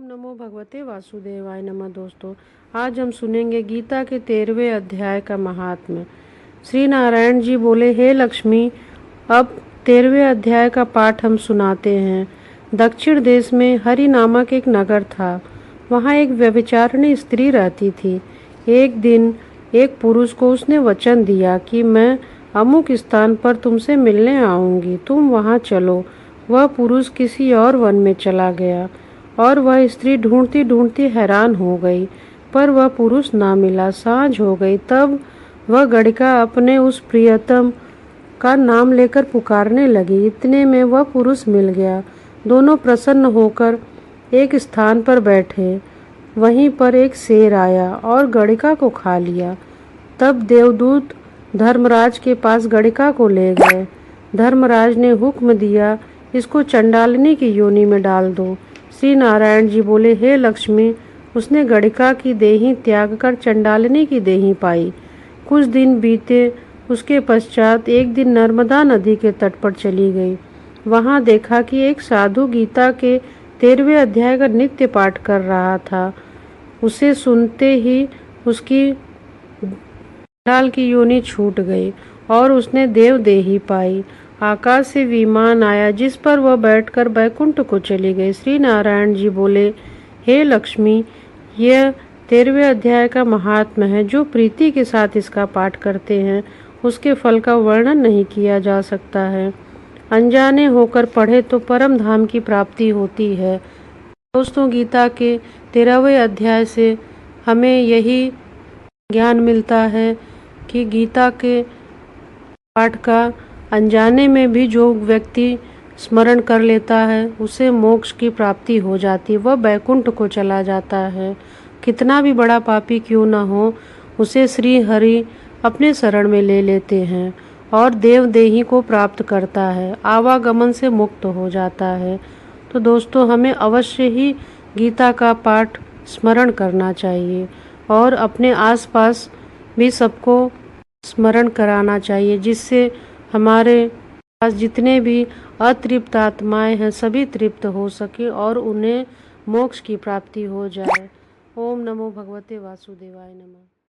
ओम नमो भगवते वासुदेवाय नमः। दोस्तों, आज हम सुनेंगे गीता के 13वें अध्याय का महात्म्य। श्री नारायण जी बोले, हे लक्ष्मी, अब 13वें अध्याय का पाठ हम सुनाते हैं। दक्षिण देश में हरि नामक एक नगर था। वहाँ एक व्यभिचारिणी स्त्री रहती थी। एक दिन एक पुरुष को उसने वचन दिया कि मैं अमुक स्थान पर तुमसे मिलने आऊंगी, तुम वहाँ चलो। वह पुरुष किसी और वन में चला गया और वह स्त्री ढूंढती ढूंढती हैरान हो गई, पर वह पुरुष ना मिला। सांझ हो गई, तब वह गड़िका अपने उस प्रियतम का नाम लेकर पुकारने लगी। इतने में वह पुरुष मिल गया। दोनों प्रसन्न होकर एक स्थान पर बैठे। वहीं पर एक शेर आया और गड़िका को खा लिया। तब देवदूत धर्मराज के पास गड़िका को ले गए। धर्मराज ने हुक्म दिया, इसको चंडालिनी की योनि में डाल दो। श्री नारायण जी बोले, हे लक्ष्मी, उसने गड़िका की देही त्याग कर चंडालिनी की देही पाई। कुछ दिन बीते। उसके पश्चात एक दिन नर्मदा नदी के तट पर चली गई। वहां देखा कि एक साधु गीता के 13वें अध्याय का नित्य पाठ कर रहा था। उसे सुनते ही उसकी चंडाल की योनि छूट गई और उसने देवदेही पाई। आकाश से विमान आया जिस पर वह बैठकर बैकुंठ को चली गई। श्री नारायण जी बोले, हे लक्ष्मी, यह 13वें अध्याय का महात्म्य है। जो प्रीति के साथ इसका पाठ करते हैं उसके फल का वर्णन नहीं किया जा सकता है। अनजाने होकर पढ़े तो परम धाम की प्राप्ति होती है। दोस्तों, गीता के 13वें अध्याय से हमें यही ज्ञान मिलता है कि गीता के पाठ का अनजाने में भी जो व्यक्ति स्मरण कर लेता है उसे मोक्ष की प्राप्ति हो जाती है, वह बैकुंठ को चला जाता है। कितना भी बड़ा पापी क्यों न हो, उसे श्री हरि अपने शरण में ले लेते हैं और देवदेही को प्राप्त करता है, आवागमन से मुक्त हो जाता है। तो दोस्तों, हमें अवश्य ही गीता का पाठ स्मरण करना चाहिए और अपने आसपास भी सबको स्मरण कराना चाहिए, जिससे हमारे पास जितने भी अतृप्त आत्माएं हैं सभी तृप्त हो सके और उन्हें मोक्ष की प्राप्ति हो जाए। ओम नमो भगवते वासुदेवाय नमः।